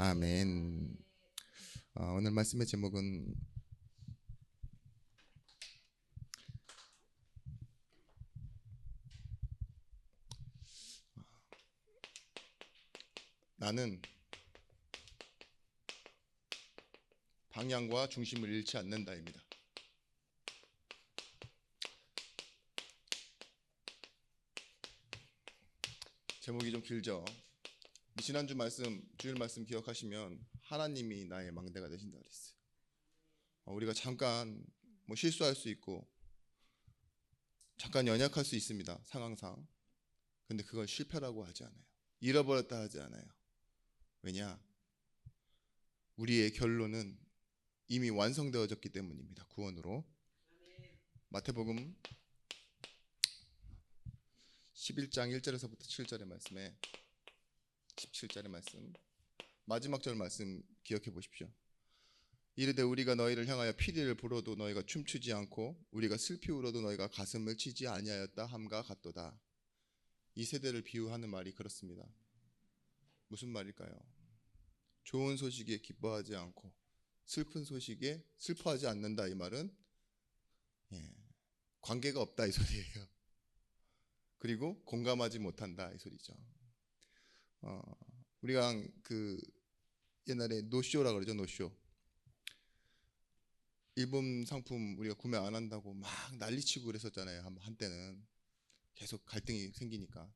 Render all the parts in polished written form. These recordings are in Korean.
아멘. 오늘 말씀의 제목은 나는 방향과 중심을 잃지 않는다입니다. 제목이 좀 길죠. 지난주 주일 말씀 기억하시면 하나님이 나의 망대가 되신다 그랬어요. 우리가 잠깐 실수할 수 있고 잠깐 연약할 수 있습니다. 상황상. 근데 그걸 실패라고 하지 않아요. 잃어버렸다 하지 않아요. 왜냐? 우리의 결론은 이미 완성되어졌기 때문입니다. 구원으로. 마태복음 11장 1절에서부터 7절의 말씀에 17절의 말씀, 마지막 절 말씀 기억해 보십시오. 이르되 우리가 너희를 향하여 피리를 불어도 너희가 춤추지 않고 우리가 슬피 울어도 너희가 가슴을 치지 아니하였다 함과 같도다. 이 세대를 비유하는 말이 그렇습니다. 무슨 말일까요? 좋은 소식에 기뻐하지 않고 슬픈 소식에 슬퍼하지 않는다. 이 말은 관계가 없다 이 소리예요. 그리고 공감하지 못한다 이 소리죠. 우리가 옛날에 노쇼라 그러죠. 노쇼. 일본 상품 우리가 구매 안 한다고 막 난리치고 그랬었잖아요. 한때는 계속 갈등이 생기니까.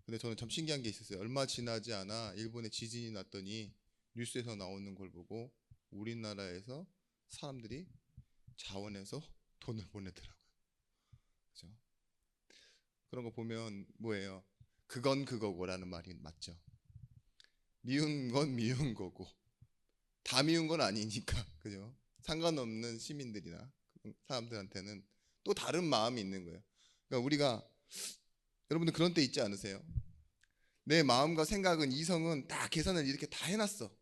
근데 저는 참 신기한 게 있었어요. 얼마 지나지 않아 일본에 지진이 났더니 뉴스에서 나오는 걸 보고 우리나라에서 사람들이 자원해서 돈을 보내더라고요. 그죠? 그런 거 보면 뭐예요? 그건 그거고라는 말이 맞죠. 미운 건 미운 거고 다 미운 건 아니니까. 그죠? 상관없는 시민들이나 사람들한테는 또 다른 마음이 있는 거예요. 그러니까 우리가 여러분들 그런 때 있지 않으세요? 내 마음과 생각은 이성은 다 계산을 이렇게 다 해놨어.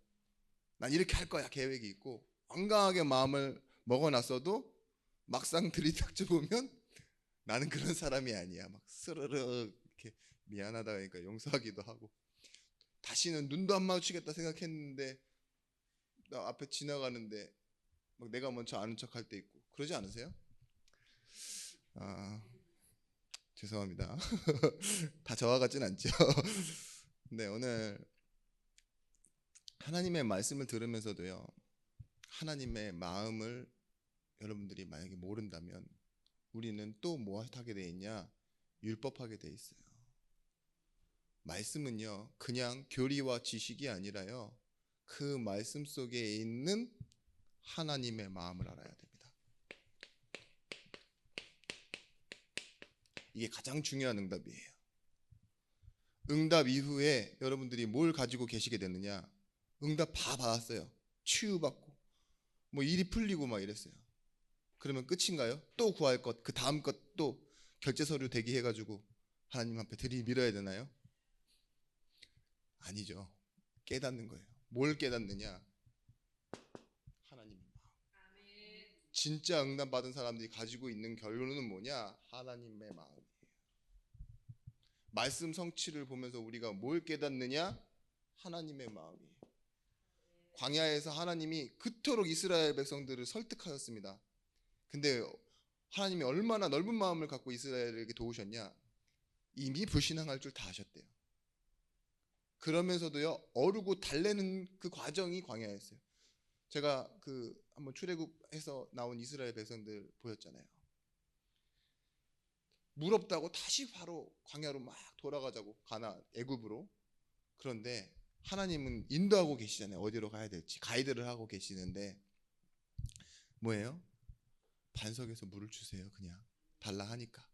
난 이렇게 할 거야 계획이 있고 완강하게 마음을 먹어놨어도 막상 들이닥쳐 보면 나는 그런 사람이 아니야. 막 스르르 이렇게 미안하다 그러니까 용서하기도 하고 다시는 눈도 안 마주치겠다 생각했는데 나 앞에 지나가는데 막 내가 먼저 아는 척 할 때 있고 그러지 않으세요? 죄송합니다. 다 저와 같진 않죠. 네, 오늘 하나님의 말씀을 들으면서도요. 하나님의 마음을 여러분들이 만약에 모른다면 우리는 또 뭐 하게 돼 있냐? 율법하게 돼 있어요. 말씀은요. 그냥 교리와 지식이 아니라요. 그 말씀 속에 있는 하나님의 마음을 알아야 됩니다. 이게 가장 중요한 응답이에요. 응답 이후에 여러분들이 뭘 가지고 계시게 됐느냐? 응답 다 받았어요. 치유받고 뭐 일이 풀리고 막 이랬어요. 그러면 끝인가요? 또 구할 것, 그 다음 것 또 결제 서류 대기해가지고 하나님 앞에 들이밀어야 되나요? 아니죠. 깨닫는 거예요. 뭘 깨닫느냐? 하나님의 마음. 진짜 응답 받은 사람들이 가지고 있는 결론은 뭐냐? 하나님의 마음이에요. 말씀 성취를 보면서 우리가 뭘 깨닫느냐? 하나님의 마음이에요. 광야에서 하나님이 그토록 이스라엘 백성들을 설득하였습니다. 근데 하나님이 얼마나 넓은 마음을 갖고 이스라엘에게 도우셨냐? 이미 불신앙할 줄 다 아셨대요. 그러면서도요 어르고 달래는 그 과정이 광야였어요. 제가 한번 출애굽해서 나온 이스라엘 백성들 보였잖아요. 물 없다고 다시 바로 광야로 막 돌아가자고 애굽으로. 그런데 하나님은 인도하고 계시잖아요. 어디로 가야 될지 가이드를 하고 계시는데 뭐예요? 반석에서 물을 주세요. 그냥 달라 하니까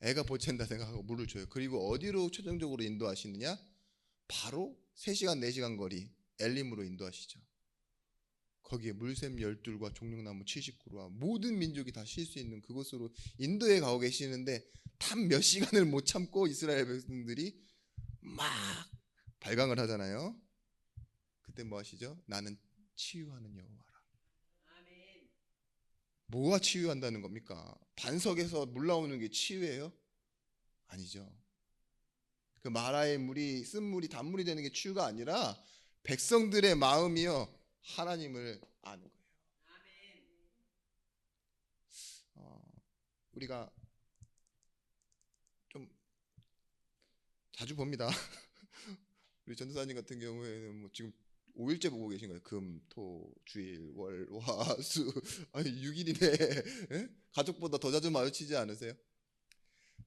애가 보챈다 생각하고 물을 줘요. 그리고 어디로 최종적으로 인도하시느냐? 바로 3시간 4시간 거리 엘림으로 인도하시죠. 거기에 물샘 12과 종려나무 70그루와 모든 민족이 다 쉴 수 있는 그곳으로 인도에 가고 계시는데 단 몇 시간을 못 참고 이스라엘 백성들이 막 발광을 하잖아요. 그때 뭐 하시죠? 나는 치유하는 여호와라. 뭐가 치유한다는 겁니까? 반석에서 물 나오는 게 치유예요? 아니죠. 그 마라의 물이 쓴물이 단물이 되는 게 치유가 아니라 백성들의 마음이요 하나님을 아는 거예요. 우리가 좀 자주 봅니다. 우리 전도사님 같은 경우에는 뭐 지금 5일째 보고 계신 거예요. 금, 토, 주일, 월, 화, 수. 아니 6일이네. 가족보다 더 자주 마주치지 않으세요?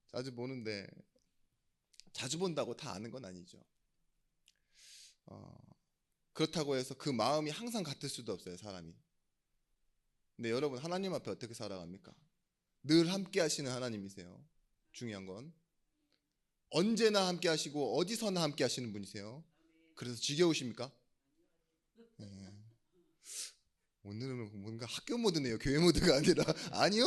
자주 보는데 자주 본다고 다 아는 건 아니죠. 그렇다고 해서 그 마음이 항상 같을 수도 없어요, 사람이. 근데 여러분 하나님 앞에 어떻게 살아갑니까? 늘 함께 하시는 하나님이세요. 중요한 건 언제나 함께 하시고 어디서나 함께 하시는 분이세요. 그래서 지겨우십니까? 네. 오늘은 뭔가 학교 모드네요. 교회 모드가 아니라. 아니요.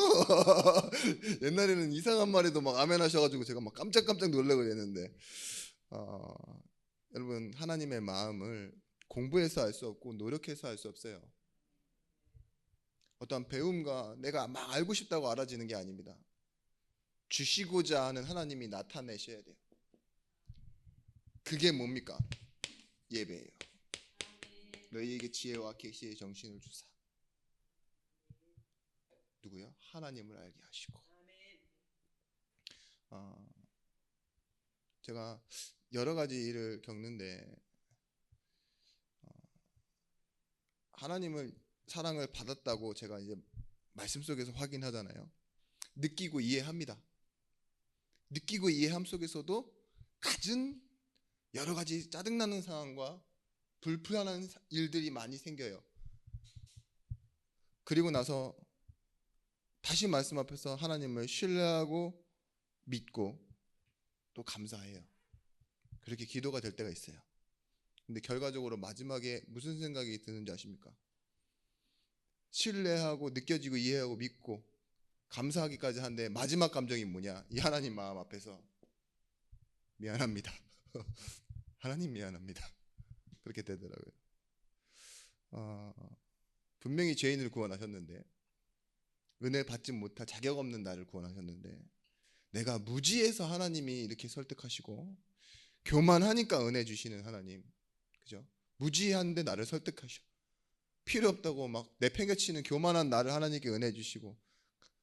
옛날에는 이상한 말에도 막 아멘 하셔가지고 제가 막 깜짝깜짝 놀라고 그랬는데 여러분 하나님의 마음을 공부해서 알 수 없고 노력해서 알 수 없어요. 어떠한 배움과 내가 막 알고 싶다고 알아지는 게 아닙니다. 주시고자 하는 하나님이 나타내셔야 돼요. 그게 뭡니까? 예배예요. 너희에게 지혜와 계시의 정신을 주사. 누구요? 하나님을 알게 하시고. 제가 여러 가지 일을 겪는데 하나님을 사랑을 받았다고 제가 이제 말씀 속에서 확인하잖아요. 느끼고 이해합니다. 느끼고 이해함 속에서도 갖은 여러 가지 짜증나는 상황과 불편한 일들이 많이 생겨요. 그리고 나서 다시 말씀 앞에서 하나님을 신뢰하고 믿고 또 감사해요. 그렇게 기도가 될 때가 있어요. 근데 결과적으로 마지막에 무슨 생각이 드는지 아십니까? 신뢰하고 느껴지고 이해하고 믿고 감사하기까지 한데 마지막 감정이 뭐냐? 이 하나님 마음 앞에서 미안합니다. 하나님 미안합니다. 그렇게 되더라고요. 분명히 죄인을 구원하셨는데 은혜 받지 못할 자격 없는 나를 구원하셨는데 내가 무지해서 하나님이 이렇게 설득하시고 교만하니까 은혜 주시는 하나님, 그죠? 무지한데 나를 설득하셔. 필요 없다고 막 내팽개치는 교만한 나를 하나님께 은혜 주시고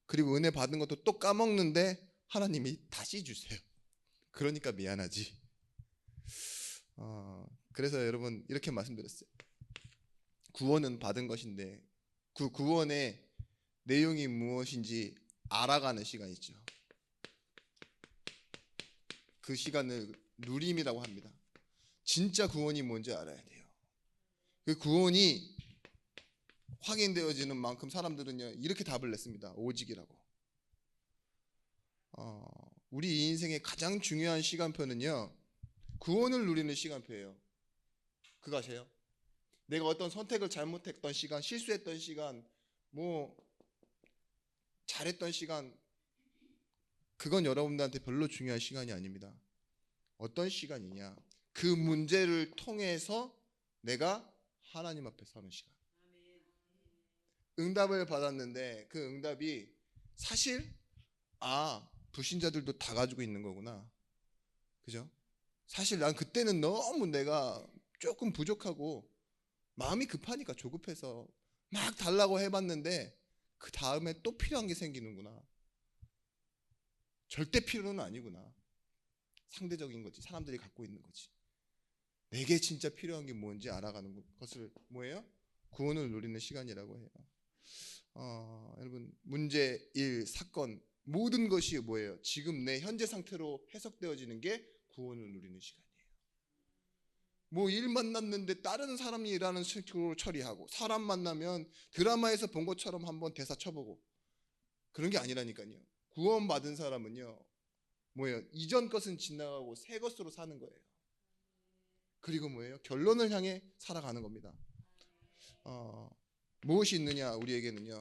그리고 은혜 받은 것도 또 까먹는데 하나님이 다시 주세요. 그러니까 미안하지. 그래서 여러분 이렇게 말씀드렸어요. 구원은 받은 것인데 그 구원의 내용이 무엇인지 알아가는 시간이 있죠. 그 시간을 누림이라고 합니다. 진짜 구원이 뭔지 알아야 돼요. 그 구원이 확인되어지는 만큼 사람들은요 이렇게 답을 냈습니다. 오직이라고. 우리 인생의 가장 중요한 시간표는요 구원을 누리는 시간표예요. 그거 아세요? 내가 어떤 선택을 잘못했던 시간, 실수했던 시간, 뭐 잘했던 시간, 그건 여러분들한테 별로 중요한 시간이 아닙니다. 어떤 시간이냐? 그 문제를 통해서 내가 하나님 앞에 서는 시간. 응답을 받았는데 그 응답이 사실 불신자들도 다 가지고 있는 거구나. 그죠? 사실 난 그때는 너무 내가 조금 부족하고 마음이 급하니까 조급해서 막 달라고 해봤는데 그 다음에 또 필요한 게 생기는구나. 절대 필요는 아니구나. 상대적인 거지. 사람들이 갖고 있는 거지. 내게 진짜 필요한 게 뭔지 알아가는 것을 뭐예요? 구원을 누리는 시간이라고 해요. 여러분 문제, 일, 사건 모든 것이 뭐예요? 지금 내 현재 상태로 해석되어지는 게 구원을 누리는 시간이에요. 뭐 일 만났는데 다른 사람이 일하는 식으로 처리하고 사람 만나면 드라마에서 본 것처럼 한번 대사 쳐보고 그런 게 아니라니까요. 구원받은 사람은요 뭐예요? 이전 것은 지나가고 새 것으로 사는 거예요. 그리고 뭐예요? 결론을 향해 살아가는 겁니다. 무엇이 있느냐? 우리에게는요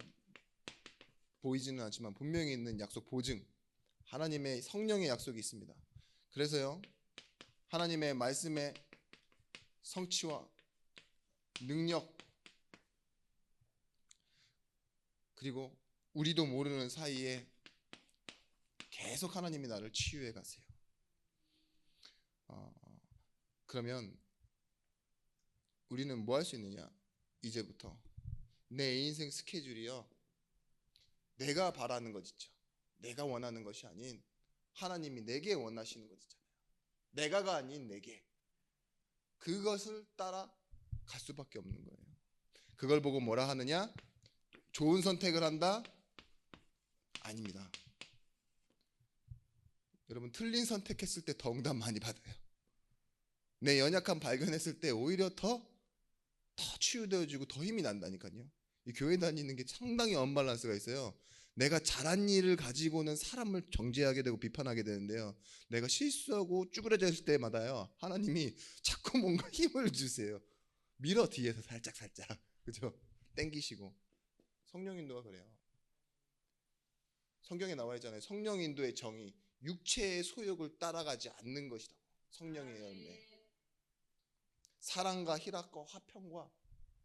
보이지는 않지만 분명히 있는 약속, 보증, 하나님의 성령의 약속이 있습니다. 그래서요 하나님의 말씀의 성취와 능력 그리고 우리도 모르는 사이에 계속 하나님이 나를 치유해 가세요. 그러면 우리는 뭐 할 수 있느냐? 이제부터 내 인생 스케줄이요, 내가 바라는 것 있죠, 내가 원하는 것이 아닌 하나님이 내게 원하시는 것 있잖아요. 내가가 아닌 내게, 그것을 따라 갈 수밖에 없는 거예요. 그걸 보고 뭐라 하느냐? 좋은 선택을 한다? 아닙니다. 여러분, 틀린 선택했을 때 더 응답 많이 받아요. 내 연약함 발견했을 때 오히려 더 치유되어지고 더 힘이 난다니까요. 이 교회 다니는 게 상당히 언밸런스가 있어요. 내가 잘한 일을 가지고는 사람을 정죄하게 되고 비판하게 되는데요, 내가 실수하고 쭈그려져 있을 때마다요, 하나님이 자꾸 뭔가 힘을 주세요. 밀어, 뒤에서 살짝 그죠? 땡기시고. 성령 인도가 그래요. 성경에 나와 있잖아요. 성령 인도의 정의, 육체의 소욕을 따라가지 않는 것이다. 성령의 열매, 사랑과 희락과 화평과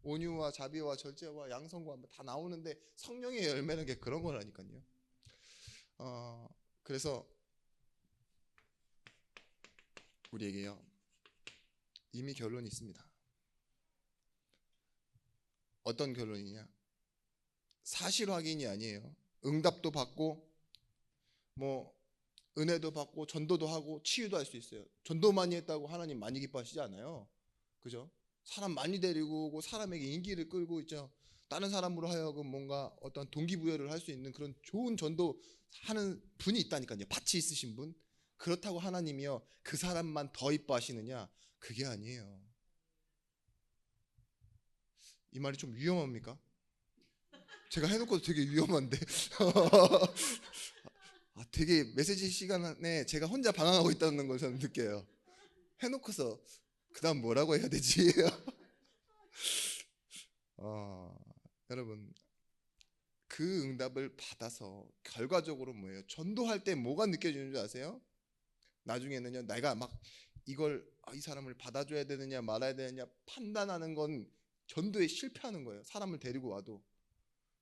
온유와 자비와 절제와 양성과 다 나오는데, 성령의 열매는 게 그런 거라니까요. 그래서 우리에게요, 이미 결론이 있습니다. 어떤 결론이냐? 사실 확인이 아니에요. 응답도 받고 뭐 은혜도 받고 전도도 하고 치유도 할 수 있어요. 전도 많이 했다고 하나님 많이 기뻐하시지 않아요. 그죠? 사람 많이 데리고 오고 사람에게 인기를 끌고 있죠. 다른 사람으로 하여금 뭔가 어떤 동기부여를 할 수 있는 그런 좋은 전도 하는 분이 있다니까요. 밭이 있으신 분. 그렇다고 하나님이요, 그 사람만 더 이뻐하시느냐? 그게 아니에요. 이 말이 좀 위험합니까? 제가 해놓고도 되게 위험한데 되게 메시지 시간에 제가 혼자 방황하고 있다는 걸 저는 느껴요. 해놓고서 그 다음 뭐라고 해야 되지? 여러분, 그 응답을 받아서 결과적으로 뭐예요? 전도할 때 뭐가 느껴지는 줄 아세요? 나중에는요, 내가 막 이걸 이 사람을 받아줘야 되느냐 말아야 되느냐 판단하는 건 전도에 실패하는 거예요. 사람을 데리고 와도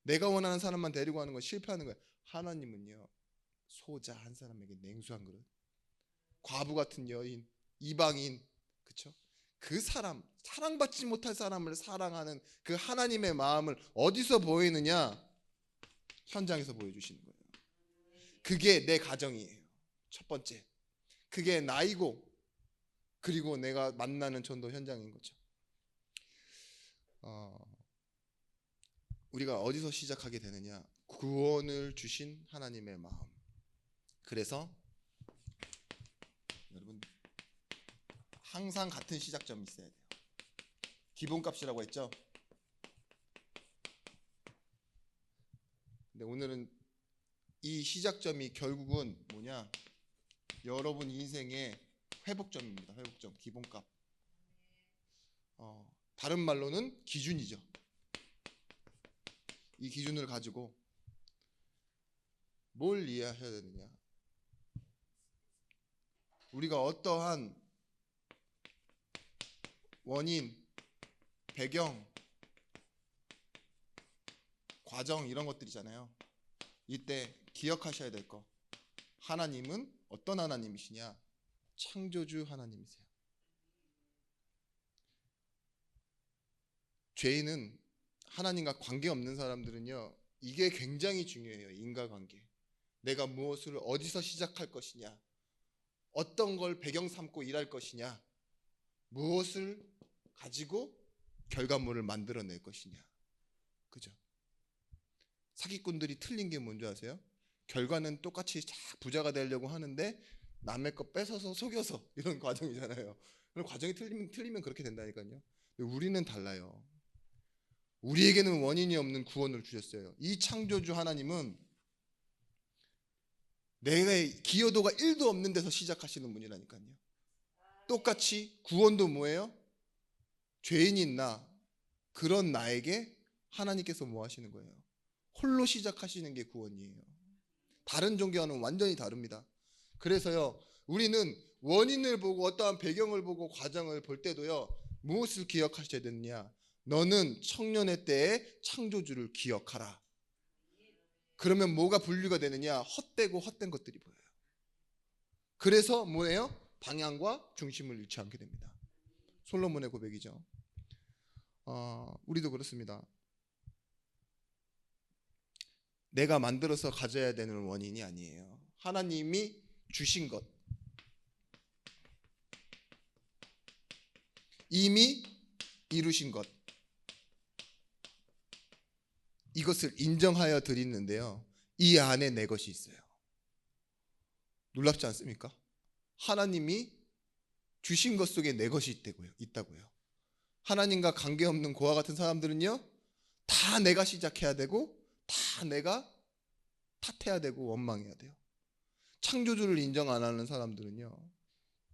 내가 원하는 사람만 데리고 가는 건 실패하는 거예요. 하나님은요, 소자 한 사람에게 냉수 한 그릇, 과부 같은 여인, 이방인, 그렇죠? 그 사람, 사랑받지 못할 사람을 사랑하는 그 하나님의 마음을 어디서 보이느냐? 현장에서 보여주시는 거예요. 그게 내 가정이에요. 첫 번째, 그게 나이고, 그리고 내가 만나는 전도 현장인 거죠. 우리가 어디서 시작하게 되느냐? 구원을 주신 하나님의 마음. 그래서 여러분, 항상 같은 시작점이 있어야 돼요. 기본값이라고 했죠. 근데 오늘은 이 시작점이 결국은 뭐냐? 여러분 인생의 회복점입니다. 회복점, 기본값. 다른 말로는 기준이죠. 이 기준을 가지고 뭘 이해하셔야 되느냐? 우리가 어떠한 원인, 배경, 과정 이런 것들이잖아요. 이때 기억하셔야 될 거, 하나님은 어떤 하나님이시냐? 창조주 하나님이세요. 죄인은, 하나님과 관계없는 사람들은요, 이게 굉장히 중요해요. 인과관계. 내가 무엇을 어디서 시작할 것이냐, 어떤 걸 배경 삼고 일할 것이냐, 무엇을 가지고 결과물을 만들어낼 것이냐. 그죠? 사기꾼들이 틀린 게 뭔지 아세요? 결과는 똑같이 부자가 되려고 하는데 남의 거 뺏어서 속여서 이런 과정이잖아요. 그럼 과정이 틀리면 그렇게 된다니까요. 근데 우리는 달라요. 우리에게는 원인이 없는 구원을 주셨어요. 이 창조주 하나님은 내 기여도가 1도 없는 데서 시작하시는 분이라니까요. 똑같이 구원도 뭐예요? 죄인인 나, 그런 나에게 하나님께서 뭐 하시는 거예요? 홀로 시작하시는 게 구원이에요. 다른 종교와는 완전히 다릅니다. 그래서요, 우리는 원인을 보고 어떠한 배경을 보고 과정을 볼 때도요, 무엇을 기억하셔야 되느냐? 너는 청년의 때의 창조주를 기억하라. 그러면 뭐가 분류가 되느냐? 헛되고 헛된 것들이 보여요. 그래서 뭐예요? 방향과 중심을 잃지 않게 됩니다. 솔로몬의 고백이죠. 우리도 그렇습니다. 내가 만들어서 가져야 되는 원인이 아니에요. 하나님이 주신 것, 이미 이루신 것, 이것을 인정하여 드리는데요, 이 안에 내 것이 있어요. 놀랍지 않습니까? 하나님이 주신 것 속에 내 것이 있다고요. 하나님과 관계없는 고와 같은 사람들은요, 다 내가 시작해야 되고 다 내가 탓해야 되고 원망해야 돼요. 창조주를 인정 안 하는 사람들은요,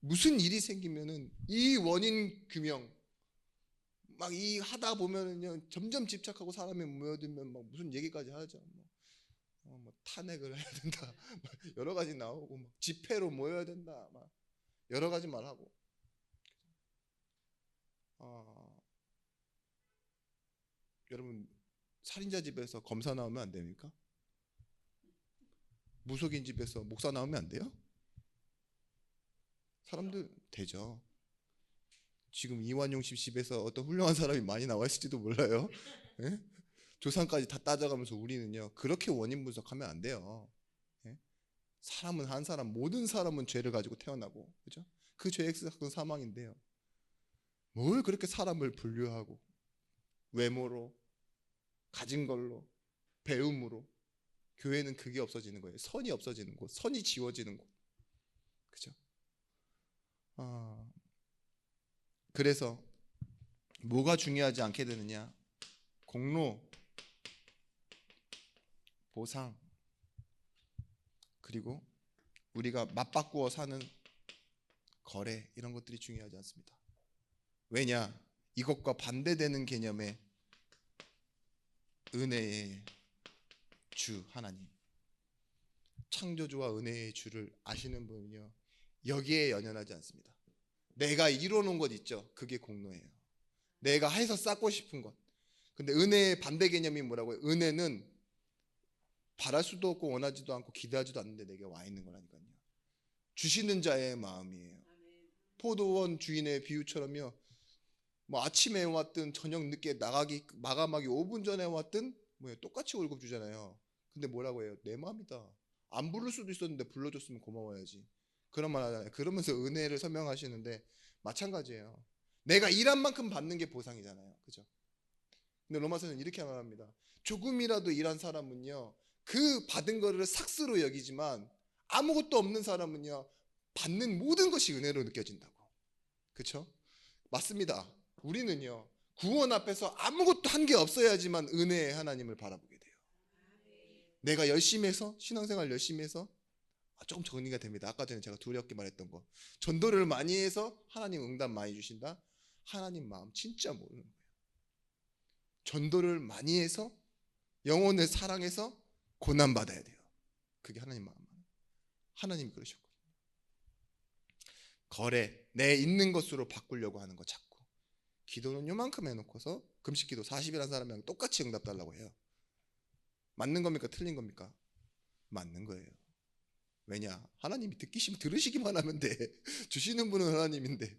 무슨 일이 생기면은 이 원인 규명 막 이 하다 보면은요, 점점 집착하고 사람이 모여들면 막 무슨 얘기까지 하죠. 뭐 탄핵을 해야 된다, 여러 가지 나오고, 막 집회로 모여야 된다, 막 여러 가지 말하고. 여러분, 살인자 집에서 검사 나오면 안 됩니까? 무속인 집에서 목사 나오면 안 돼요? 사람들 되죠. 지금 이완용 씨 집에서 어떤 훌륭한 사람이 많이 나와 있을지도 몰라요. 예? 조상까지 다 따져가면서 우리는요, 그렇게 원인 분석하면 안 돼요. 예? 사람은 한 사람, 모든 사람은 죄를 가지고 태어나고, 그죠? 그 죄의 삭은 사망인데요, 뭘 그렇게 사람을 분류하고 외모로, 가진 걸로, 배움으로. 교회는 그게 없어지는 거예요. 선이 없어지는 곳, 선이 지워지는 곳, 그죠? 그래서 뭐가 중요하지 않게 되느냐? 공로, 보상, 그리고 우리가 맞바꾸어 사는 거래, 이런 것들이 중요하지 않습니다. 왜냐? 이것과 반대되는 개념의 은혜의 주 하나님, 창조주와 은혜의 주를 아시는 분은요, 여기에 연연하지 않습니다. 내가 이뤄놓은 것 있죠, 그게 공로예요. 내가 해서 쌓고 싶은 것. 근데 은혜의 반대 개념이 뭐라고요? 은혜는 바랄 수도 없고 원하지도 않고 기대하지도 않는데 내게 와 있는 거라니까요. 주시는 자의 마음이에요. 포도원 주인의 비유처럼요, 뭐 아침에 왔든 저녁 늦게 나가기 마감하기 5분 전에 왔든 똑같이 월급 주잖아요. 근데 뭐라고 해요? 내 마음이다. 안 부를 수도 있었는데 불러줬으면 고마워야지, 그런 말 하잖아요. 그러면서 은혜를 설명하시는데 마찬가지예요. 내가 일한 만큼 받는 게 보상이잖아요, 그죠? 근데 로마서는 이렇게 말합니다. 조금이라도 일한 사람은요, 그 받은 거를 삭스로 여기지만 아무것도 없는 사람은요, 받는 모든 것이 은혜로 느껴진다고. 그렇죠? 맞습니다. 우리는요, 구원 앞에서 아무것도 한 게 없어야지만 은혜의 하나님을 바라보게 돼요. 내가 열심히 해서, 신앙생활 열심히 해서, 조금 정리가 됩니다. 아까 전에 제가 두렵게 말했던 거, 전도를 많이 해서 하나님 응답 많이 주신다? 하나님 마음 진짜 모르는 거예요. 전도를 많이 해서, 영혼을 사랑해서 고난받아야 돼요. 그게 하나님 마음. 하나님이 그러셨거든요. 거래, 내 있는 것으로 바꾸려고 하는 거 자꾸. 기도는 요만큼 해놓고서 금식기도 40일한 사람이랑 똑같이 응답 달라고 해요. 맞는 겁니까? 틀린 겁니까? 맞는 거예요. 왜냐? 하나님이 들으시기만 하면 돼. 주시는 분은 하나님인데.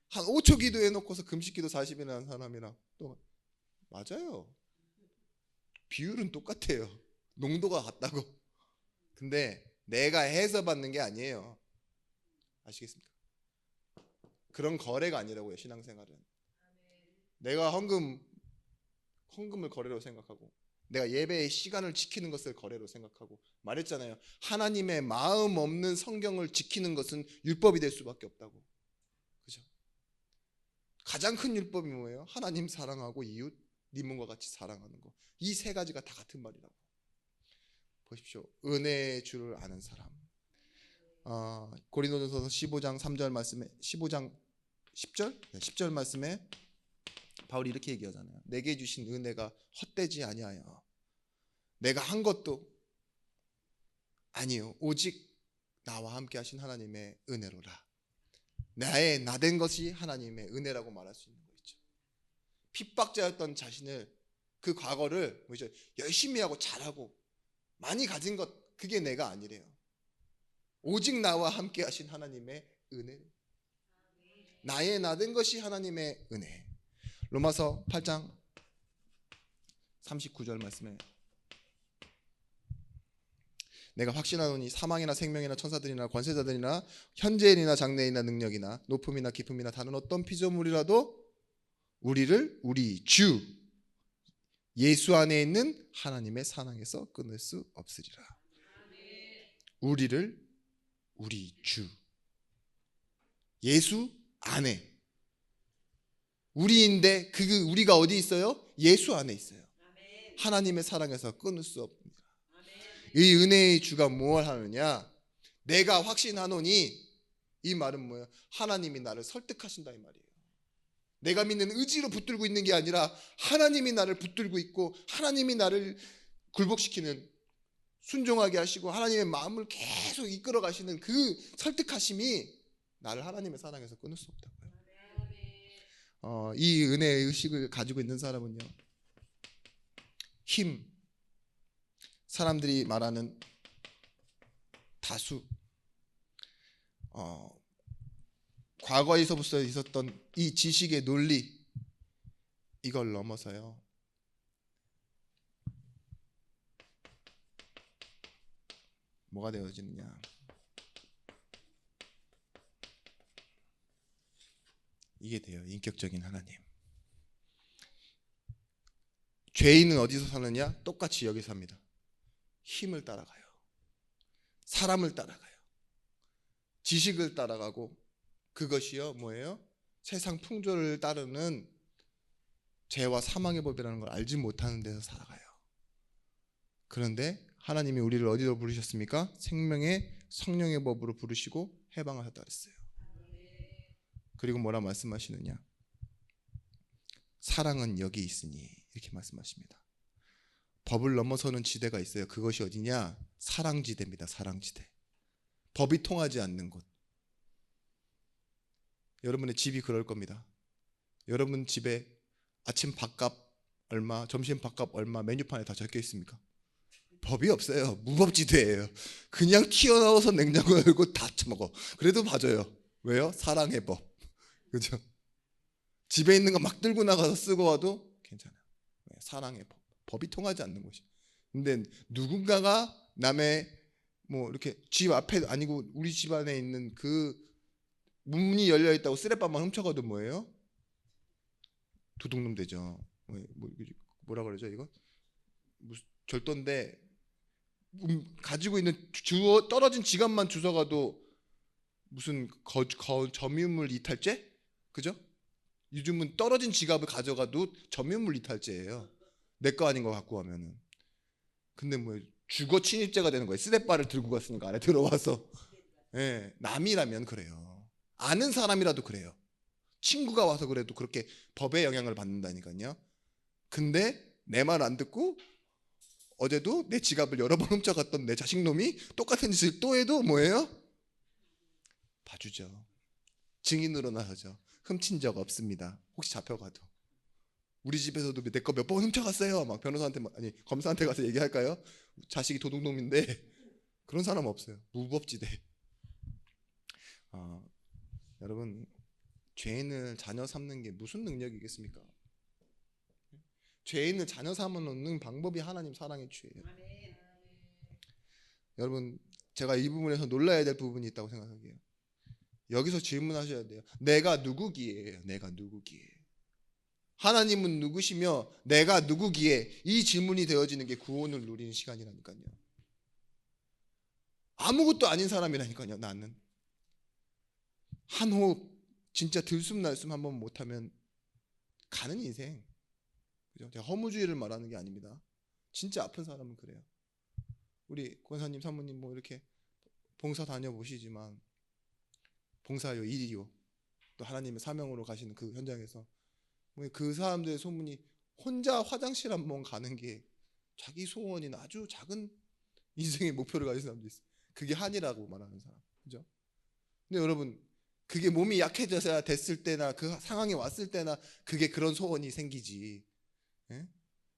한 5초 기도해놓고서 금식기도 40일한 사람이랑 또 맞아요. 비율은 똑같아요. 농도가 같다고. 근데 내가 해서 받는 게 아니에요. 아시겠습니까? 그런 거래가 아니라고요, 신앙생활은. 내가 헌금을 거래로 생각하고, 내가 예배의 시간을 지키는 것을 거래로 생각하고, 말했잖아요. 하나님의 마음 없는 성경을 지키는 것은 율법이 될 수밖에 없다고. 그죠? 가장 큰 율법이 뭐예요? 하나님 사랑하고 이웃 네 몸과 같이 사랑하는 거. 이 세 가지가 다 같은 말이라고. 보십시오. 은혜의 주를 아는 사람. 고린도전서 15장 3절 말씀에, 15장 10절? 네, 10절 말씀에 바울이 이렇게 얘기하잖아요. 내게 주신 은혜가 헛되지 아니하여 내가 한 것도 아니요 오직 나와 함께 하신 하나님의 은혜로라. 나의 나된 것이 하나님의 은혜라고 말할 수 있는 거 있죠. 핍박자였던 자신을, 그 과거를 열심히 하고 잘하고 많이 가진 것, 그게 내가 아니래요. 오직 나와 함께 하신 하나님의 은혜. 나의 나된 것이 하나님의 은혜. 로마서 8장 39절 말씀에 내가 확신하노니 사망이나 생명이나 천사들이나 권세자들이나 현재인이나 장래이나 능력이나 높음이나 깊음이나 다른 어떤 피조물이라도 우리를 우리 주 예수 안에 있는 하나님의 사랑에서 끊을 수 없으리라. 우리를 우리 주 예수 안에 우리인데 그 우리가 어디 있어요? 예수 안에 있어요. 하나님의 사랑에서 끊을 수 없습니다. 이 은혜의 주가 무엇을 하느냐? 내가 확신하노니 이 말은 뭐예요? 하나님이 나를 설득하신다 이 말이에요. 내가 믿는 의지로 붙들고 있는 게 아니라 하나님이 나를 붙들고 있고 하나님이 나를 굴복시키는 순종하게 하시고 하나님의 마음을 계속 이끌어 가시는 그 설득하심이 나를 하나님의 사랑에서 끊을 수 없다고요. 이 은혜의 의식을 가지고 있는 사람은요, 힘, 사람들이 말하는 다수, 과거에서부터 있었던 이 지식의 논리, 이걸 넘어서요 뭐가 되어지느냐? 이게 돼요. 인격적인 하나님. 죄인은 어디서 사느냐? 똑같이 여기 삽니다. 힘을 따라가요. 사람을 따라가요. 지식을 따라가고 그것이요 뭐예요? 세상 풍조를 따르는 죄와 사망의 법이라는 걸 알지 못하는 데서 살아가요. 그런데 하나님이 우리를 어디로 부르셨습니까? 생명의 성령의 법으로 부르시고 해방하셨다 그랬어요. 그리고 뭐라 말씀하시느냐? 사랑은 여기 있으니 이렇게 말씀하십니다. 법을 넘어서는 지대가 있어요. 그것이 어디냐? 사랑지대입니다. 사랑지대. 법이 통하지 않는 곳. 여러분의 집이 그럴 겁니다. 여러분 집에 아침 밥값 얼마, 점심 밥값 얼마 메뉴판에 다 적혀 있습니까? 법이 없어요. 무법지대예요. 그냥 튀어나와서 냉장고 열고 다 처먹어. 그래도 봐줘요. 왜요? 사랑의 법. 그죠? 집에 있는 거 막 들고 나가서 쓰고 와도 괜찮아요. 사랑의 법. 법이 통하지 않는 곳이. 근데 누군가가 남의 뭐 이렇게 집 앞에 아니고 우리 집 안에 있는 그 문이 열려 있다고 쓰레빠만 훔쳐가도 뭐예요? 도둑놈 되죠. 뭐라 그러죠 이거? 무슨 절도인데 가지고 있는 떨어진 지갑만 주워가도 무슨 점유물 이탈죄? 그죠? 요즘은 떨어진 지갑을 가져가도 점유물 이탈죄예요. 내 거 아닌 거 갖고 가면은. 근데 뭐 주거 침입죄가 되는 거예요. 쓰레빠를 들고 갔으니까 안에 들어와서. 예, 남이라면 그래요. 아는 사람이라도 그래요. 친구가 와서 그래도 그렇게 법의 영향을 받는다니까요. 근데 내 말 안 듣고 어제도 내 지갑을 여러 번 훔쳐갔던 내 자식놈이 똑같은 짓을 또 해도 뭐예요? 봐주죠. 증인으로 나서죠. 훔친 적 없습니다. 혹시 잡혀가도. 우리 집에서도 내 거 몇 번 훔쳐갔어요. 막 변호사한테 아니 검사한테 가서 얘기할까요? 자식이 도둑놈인데 그런 사람 없어요. 무법지대. 여러분 죄인을 자녀 삼는 게 무슨 능력이겠습니까? 죄인을 자녀 삼는 방법이 하나님 사랑의 주예요. 여러분 제가 이 부분에서 놀라야 될 부분이 있다고 생각해요. 여기서 질문하셔야 돼요. 내가 누구기에? 내가 누구기에? 하나님은 누구시며 내가 누구기에? 이 질문이 되어지는 게 구원을 누리는 시간이라니까요. 아무것도 아닌 사람이라니까요. 나는 한 호흡 진짜 들숨날숨 한번 못하면 가는 인생. 그죠? 제가 허무주의를 말하는 게 아닙니다. 진짜 아픈 사람은 그래요. 우리 권사님, 사모님 뭐 이렇게 봉사 다녀보시지만 봉사요, 일이요. 또 하나님의 사명으로 가시는 그 현장에서 그 사람들의 소문이 혼자 화장실 한번 가는 게 자기 소원인 아주 작은 인생의 목표를 가진 사람도 있어요. 그게 한이라고 말하는 사람. 그죠? 근데 여러분 그게 몸이 약해져야 됐을 때나 그 상황이 왔을 때나 그게 그런 소원이 생기지. 예?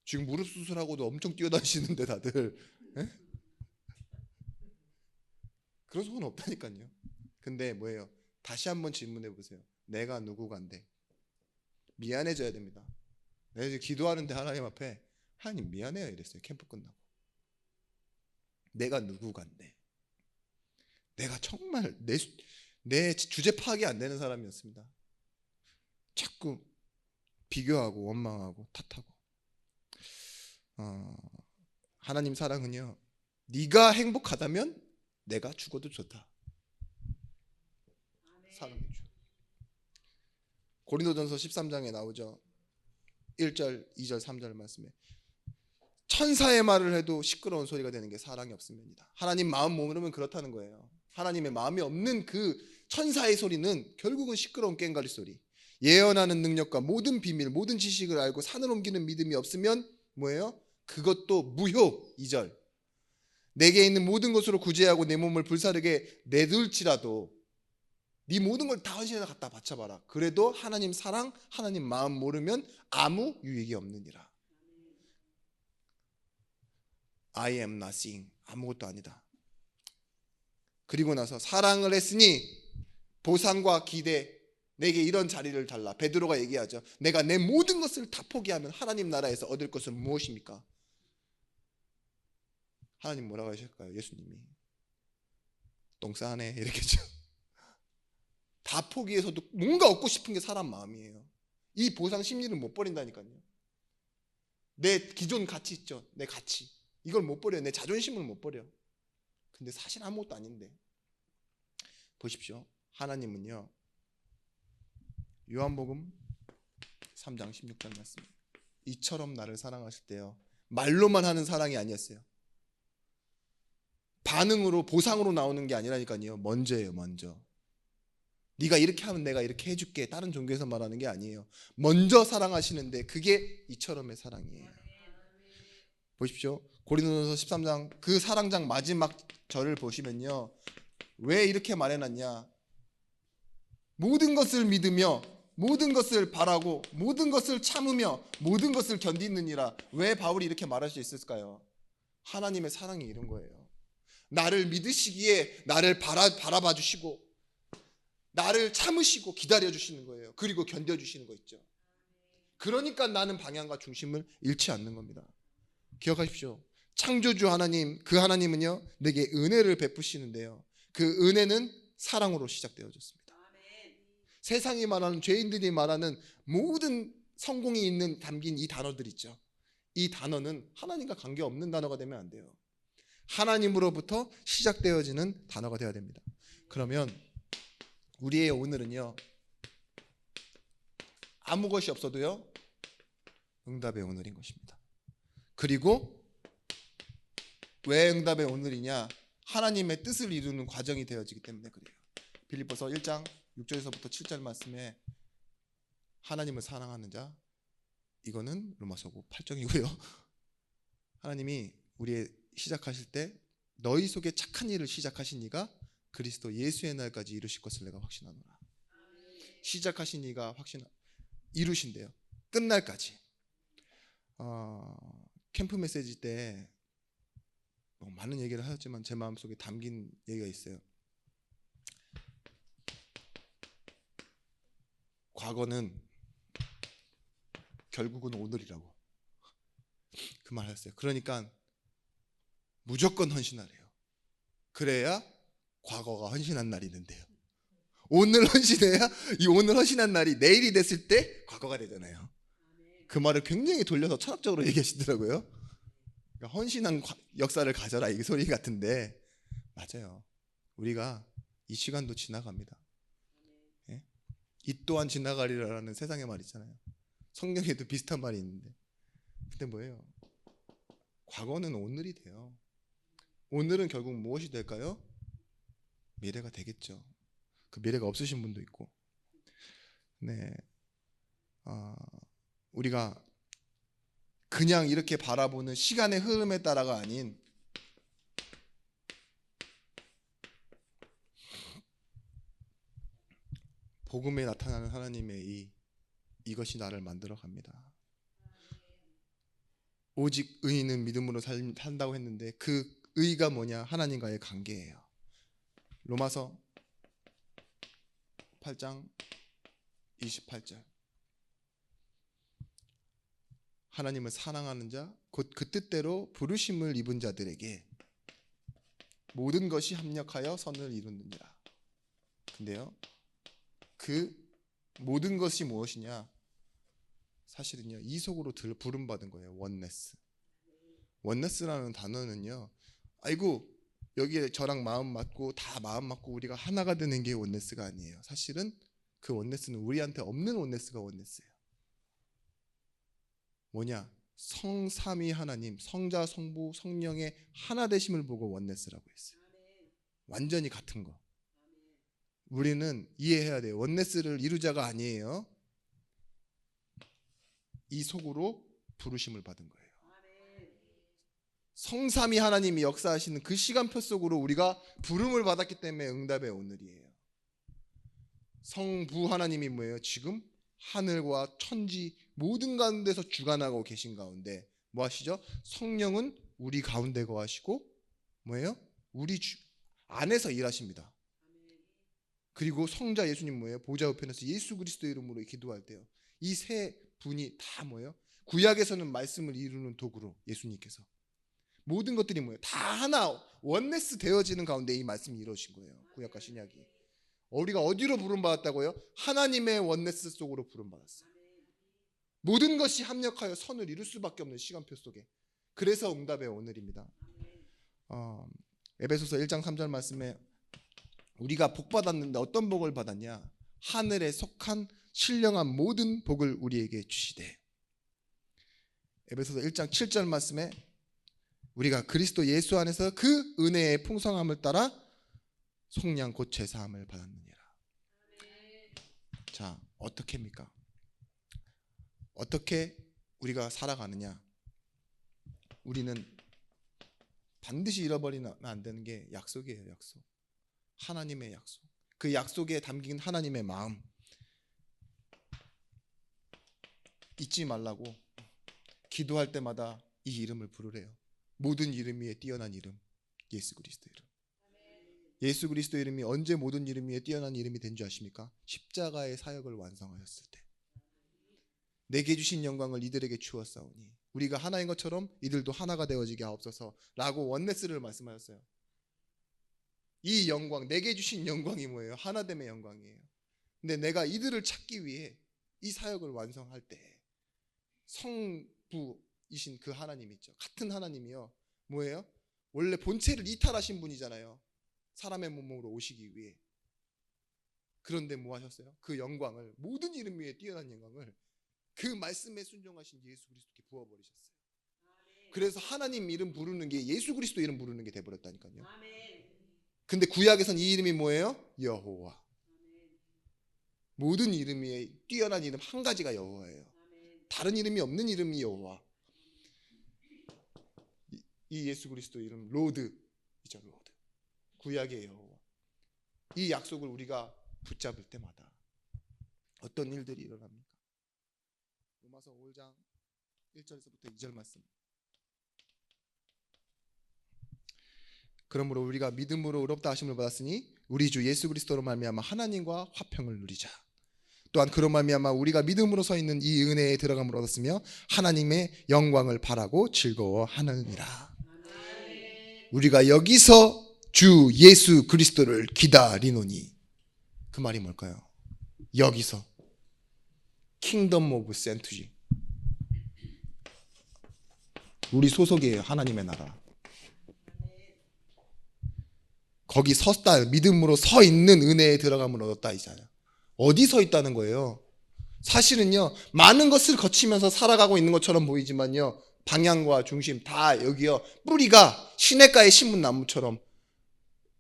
지금 무릎 수술하고도 엄청 뛰어다니시는데 다들 예? 그런 소원 없다니까요. 근데 뭐예요? 다시 한번 질문해 보세요. 내가 누구간데? 미안해져야 됩니다. 내가 이제 기도하는데 하나님 앞에 하나님 미안해요 이랬어요. 캠프 끝나고. 내가 누구간데. 내가 정말 내 주제 파악이 안 되는 사람이었습니다. 자꾸 비교하고 원망하고 탓하고. 하나님 사랑은요, 네가 행복하다면 내가 죽어도 좋다. 사랑해 줘. 고린도전서 13장에 나오죠. 1절, 2절, 3절 말씀에 천사의 말을 해도 시끄러운 소리가 되는 게 사랑이 없음이니라. 하나님 마음 모르면 그렇다는 거예요. 하나님의 마음이 없는 그 천사의 소리는 결국은 시끄러운 꽹과리 소리. 예언하는 능력과 모든 비밀, 모든 지식을 알고 산을 옮기는 믿음이 없으면 뭐예요? 그것도 무효. 2절. 내게 있는 모든 것으로 구제하고 내 몸을 불사르게 내둘지라도 네 모든 걸 다 헌신해서 갖다 바쳐봐라. 그래도 하나님 사랑, 하나님 마음 모르면 아무 유익이 없느니라. I am nothing. 아무것도 아니다. 그리고 나서 사랑을 했으니 보상과 기대, 내게 이런 자리를 달라. 베드로가 얘기하죠. 내가 내 모든 것을 다 포기하면 하나님 나라에서 얻을 것은 무엇입니까? 하나님 뭐라고 하실까요? 예수님이 똥 싸네 이렇게죠. 다 포기해서도 뭔가 얻고 싶은 게 사람 마음이에요. 이 보상 심리를 못 버린다니까요. 내 기존 가치 있죠. 내 가치. 이걸 못 버려요. 내 자존심을 못 버려. 근데 사실 아무것도 아닌데. 보십시오. 하나님은요. 요한복음 3장 16절 말씀. 이처럼 나를 사랑하실 때요. 말로만 하는 사랑이 아니었어요. 반응으로 보상으로 나오는 게 아니라니까요. 먼저예요. 먼저. 네가 이렇게 하면 내가 이렇게 해줄게. 다른 종교에서 말하는 게 아니에요. 먼저 사랑하시는데 그게 이처럼의 사랑이에요. 보십시오. 고린도전서 13장 그 사랑장 마지막 절을 보시면요. 왜 이렇게 말해놨냐. 모든 것을 믿으며 모든 것을 바라고 모든 것을 참으며 모든 것을 견디느니라. 왜 바울이 이렇게 말할 수 있을까요? 하나님의 사랑이 이런 거예요. 나를 믿으시기에 나를 바라봐 주시고 나를 참으시고 기다려 주시는 거예요. 그리고 견뎌 주시는 거 있죠. 그러니까 나는 방향과 중심을 잃지 않는 겁니다. 기억하십시오. 창조주 하나님, 그 하나님은요 내게 은혜를 베푸시는데요. 그 은혜는 사랑으로 시작되어졌습니다. 세상이 말하는, 죄인들이 말하는 모든 성공이 있는 담긴 이 단어들 있죠. 이 단어는 하나님과 관계없는 단어가 되면 안 돼요. 하나님으로부터 시작되어지는 단어가 되어야 됩니다. 그러면 우리의 오늘은요, 아무 것이 없어도요 응답의 오늘인 것입니다. 그리고 왜 응답의 오늘이냐? 하나님의 뜻을 이루는 과정이 되어지기 때문에 그래요. 빌립보서 1장 6절에서부터 7절 말씀에 하나님을 사랑하는 자, 이거는 로마서 8장이고요. 하나님이 우리의 시작하실 때 너희 속에 착한 일을 시작하신 이가 그리스도 예수의 날까지 이루실 것을 내가 확신하노라. 시작하신 이가 이루신대요. 끝날까지. 캠프 메시지 때 많은 얘기를 하였지만 제 마음속에 담긴 얘기가 있어요. 과거는 결국은 오늘이라고 그 말 했어요. 그러니까 무조건 헌신하래요. 그래야 과거가 헌신한 날이 있는데요. 오늘 헌신해야 이 오늘 헌신한 날이 내일이 됐을 때 과거가 되잖아요. 그 말을 굉장히 돌려서 철학적으로 얘기하시더라고요. 그러니까 헌신한 역사를 가져라 이 소리 같은데 맞아요. 우리가 이 시간도 지나갑니다. 예? 이 또한 지나가리라는 세상의 말 있잖아요. 성경에도 비슷한 말이 있는데 근데 뭐예요? 과거는 오늘이 돼요. 오늘은 결국 무엇이 될까요? 미래가 되겠죠. 그 미래가 없으신 분도 있고. 네, 우리가 그냥 이렇게 바라보는 시간의 흐름에 따라가 아닌 복음에 나타나는 하나님의 이것이 나를 만들어 갑니다. 오직 의인은 믿음으로 산다고 했는데 그 의가 뭐냐? 하나님과의 관계예요. 로마서 8장 28절. 하나님을 사랑하는 자, 곧 그 뜻대로 부르심을 입은 자들에게 모든 것이 합력하여 선을 이루느니라. 근데요, 그 모든 것이 무엇이냐? 사실은요, 이 속으로 부름받은 거예요. 원네스. 원네스라는 단어는요, 아이고 여기에 저랑 마음 맞고 다 마음 맞고 우리가 하나가 되는 게 원네스가 아니에요. 사실은 그 원네스는 우리한테 없는 원네스가 원네스예요. 뭐냐? 성삼위 하나님, 성자, 성부, 성령의 하나 되심을 보고 원네스라고 했어요. 완전히 같은 거. 우리는 이해해야 돼요. 원네스를 이루자가 아니에요. 이 속으로 부르심을 받은 거예요. 성삼위 하나님이 역사하시는 그 시간표 속으로 우리가 부름을 받았기 때문에 응답의 오늘이에요. 성부 하나님이 뭐예요? 지금 하늘과 천지 모든 가운데서 주관하고 계신 가운데 뭐 하시죠? 성령은 우리 가운데 거하시고 뭐예요? 우리 안에서 일하십니다. 그리고 성자 예수님 뭐예요? 보좌 우편에서 예수 그리스도 이름으로 기도할 때요, 이 세 분이 다 뭐예요? 구약에서는 말씀을 이루는 도구로 예수님께서 모든 것들이 뭐예요? 다 하나 원네스 되어지는 가운데 이 말씀이 이루어진 거예요. 구약과 신약이. 우리가 어디로 부름받았다고요? 하나님의 원네스 속으로 부름받았어요. 모든 것이 합력하여 선을 이룰 수밖에 없는 시간표 속에. 그래서 응답의 오늘입니다. 에베소서 1장 3절 말씀에 우리가 복 받았는데 어떤 복을 받았냐? 하늘에 속한 신령한 모든 복을 우리에게 주시되. 에베소서 1장 7절 말씀에 우리가 그리스도 예수 안에서 그 은혜의 풍성함을 따라 속량 곧 죄사함을 받았느니라. 자, 어떻게입니까? 어떻게 우리가 살아가느냐? 우리는 반드시 잃어버리면 안 되는 게 약속이에요. 약속. 하나님의 약속. 그 약속에 담긴 하나님의 마음 잊지 말라고 기도할 때마다 이 이름을 부르래요. 모든 이름 위에 뛰어난 이름, 예수 그리스도 이름. 예수 그리스도 이름이 언제 모든 이름 위에 뛰어난 이름이 된 줄 아십니까? 십자가의 사역을 완성하였을 때. 내게 주신 영광을 이들에게 주었사오니 우리가 하나인 것처럼 이들도 하나가 되어지게 하옵소서 라고 원네스를 말씀하셨어요. 이 영광, 내게 주신 영광이 뭐예요? 하나됨의 영광이에요. 근데 내가 이들을 찾기 위해 이 사역을 완성할 때 성부이신 그 하나님 있죠. 같은 하나님이요, 뭐예요? 원래 본체를 이탈하신 분이잖아요. 사람의 몸으로 오시기 위해. 그런데 뭐 하셨어요? 그 영광을, 모든 이름 위에 뛰어난 영광을 그 말씀에 순종하신 예수 그리스도께 부어버리셨어요. 그래서 하나님 이름 부르는 게 예수 그리스도 이름 부르는 게 돼버렸다니까요. 근데 구약에선 이 이름이 뭐예요? 여호와. 모든 이름 위에 뛰어난 이름 한 가지가 여호와예요. 다른 이름이 없는 이름이 여호와. 이 예수 그리스도 이름 로드이죠. 로드. 구약의 여호와. 이 약속을 우리가 붙잡을 때마다 어떤 일들이 일어납니까? 로마서 5장 1절에서부터 2절 말씀. 그러므로 우리가 믿음으로 의롭다 하심을 받았으니 우리 주 예수 그리스도로 말미암아 하나님과 화평을 누리자. 또한 그로 말미암아 우리가 믿음으로 서 있는 이 은혜에 들어감을 얻었으며 하나님의 영광을 바라고 즐거워하느니라. 우리가 여기서 주 예수 그리스도를 기다리노니. 그 말이 뭘까요? 여기서 킹덤 오브 센트지. 우리 소속이에요. 하나님의 나라. 거기 섰다, 믿음으로 서 있는 은혜에 들어감을 얻었다 이잖아요. 어디 서 있다는 거예요? 사실은요, 많은 것을 거치면서 살아가고 있는 것처럼 보이지만요, 방향과 중심 다 여기요, 뿌리가 시냇가에 심은 나무처럼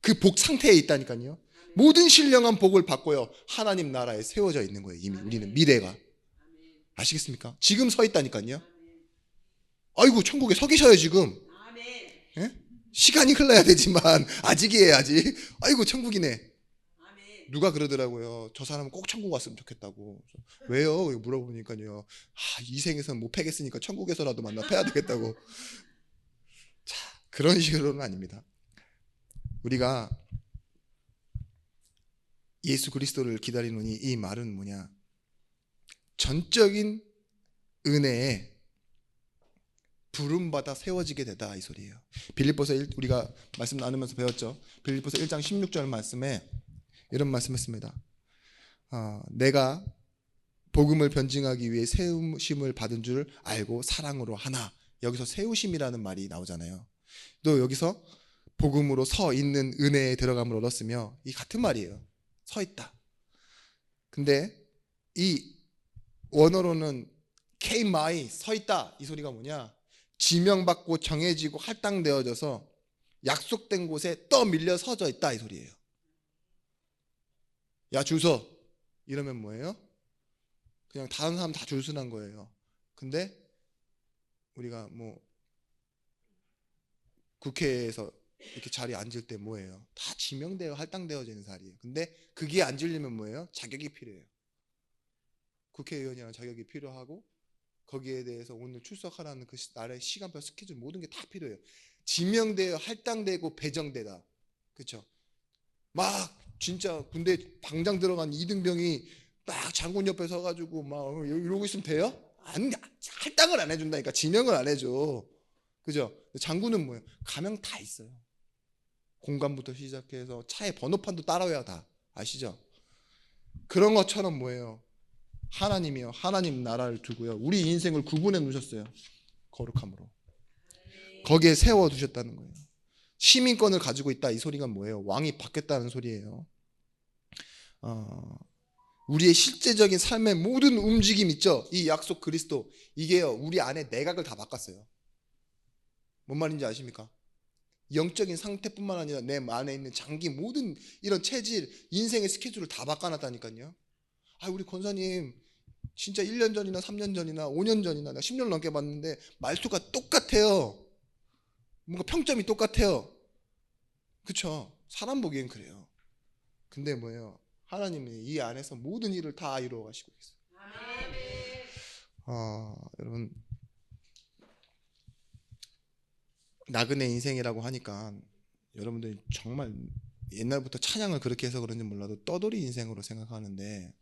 그 복 상태에 있다니까요. 모든 신령한 복을 받고요, 하나님 나라에 세워져 있는 거예요. 이미 우리는 미래가. 아시겠습니까? 지금 서 있다니까요. 아이고, 천국에 서 계셔요 지금. 예? 시간이 흘러야 되지만 아직이에요. 아직. 아이고, 천국이네. 누가 그러더라고요. 저 사람은 꼭 천국 왔으면 좋겠다고. 왜요? 물어보니까요, 이 생에서는 못 패겠으니까 천국에서라도 만나 패야 되겠다고. 자, 그런 식으로는 아닙니다. 우리가 예수 그리스도를 기다리노니 이 말은 뭐냐? 전적인 은혜에 부름받아 세워지게 되다 이 소리예요. 빌립보서 우리가 말씀 나누면서 배웠죠. 빌립보서 1장 16절 말씀에 이런 말씀했습니다. 내가 복음을 변증하기 위해 세우심을 받은 줄 알고 사랑으로 하나. 여기서 세우심이라는 말이 나오잖아요. 또 여기서 복음으로 서 있는 은혜에 들어감을 얻었으며 이 같은 말이에요. 서 있다. 근데 이 원어로는 케이마이 서 있다 이 소리가 뭐냐? 지명받고 정해지고 할당되어져서 약속된 곳에 떠밀려 서져 있다 이 소리예요. 야 줄 서 이러면 뭐예요? 그냥 다른 사람 다 줄 서는 거예요. 근데 우리가 뭐 국회에서 이렇게 자리에 앉을 때 뭐예요? 다 지명되어 할당되어지는 자리예요. 근데 그게 앉으려면 뭐예요? 자격이 필요해요. 국회의원이라는 자격이 필요하고 거기에 대해서 오늘 출석하라는 그 나라의 시간표, 스케줄 모든 게 다 필요해요. 지명되어 할당되고 배정되다. 그렇죠? 막 진짜 군대 방장 들어간 이등병이 딱 장군 옆에 서가지고 막 이러고 있으면 돼요? 할당을 안 해준다니까. 지명을 안 해줘. 그죠? 장군은 뭐예요? 가명 다 있어요. 공간부터 시작해서 차의 번호판도 따라와야 다. 아시죠? 그런 것처럼 뭐예요? 하나님이요. 하나님 나라를 두고요. 우리 인생을 구분해 놓으셨어요. 거룩함으로. 거기에 세워 두셨다는 거예요. 시민권을 가지고 있다 이 소리가 뭐예요? 왕이 바뀌었다는 소리예요. 우리의 실제적인 삶의 모든 움직임 있죠? 이 약속 그리스도 이게요. 우리 안에 내각을 다 바꿨어요. 뭔 말인지 아십니까? 영적인 상태뿐만 아니라 내 안에 있는 장기 모든 이런 체질 인생의 스케줄을 다 바꿔놨다니까요. 우리 권사님 진짜 1년 전이나 3년 전이나 5년 전이나 10년 넘게 봤는데 말투가 똑같아요. 뭔가 평점이 똑같아요. 그쵸? 사람 보기엔 그래요. 근데 뭐예요? 하나님이 이 안에서 모든 일을 다 이루어 가시고 있어요. 여러분 나그네 인생이라고 하니까 여러분들이 정말 옛날부터 찬양을 그렇게 해서 그런지 몰라도 떠돌이 인생으로 생각하는데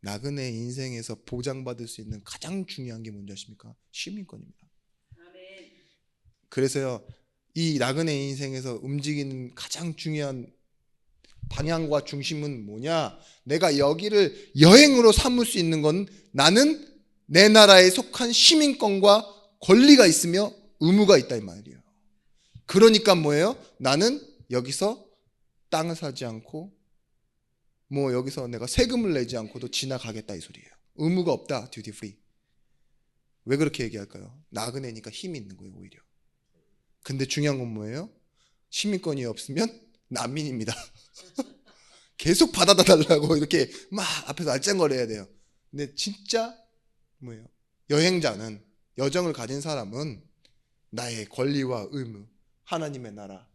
나그네 인생에서 보장받을 수 있는 가장 중요한 게 뭔지 아십니까? 시민권입니다. 그래서요 이 나그네 인생에서 움직이는 가장 중요한 방향과 중심은 뭐냐? 내가 여기를 여행으로 삼을 수 있는 건 나는 내 나라에 속한 시민권과 권리가 있으며 의무가 있다 이 말이에요. 그러니까 뭐예요? 나는 여기서 땅을 사지 않고 뭐 여기서 내가 세금을 내지 않고도 지나가겠다 이 소리예요. 의무가 없다. 듀티 프리. 왜 그렇게 얘기할까요? 나그네니까 힘이 있는 거예요 오히려. 근데 중요한 건 뭐예요? 시민권이 없으면 난민입니다. 계속 받아다 달라고 이렇게 막 앞에서 알짱거려야 돼요. 근데 진짜 뭐예요? 여행자는 여정을 가진 사람은 나의 권리와 의무 하나님의 나라.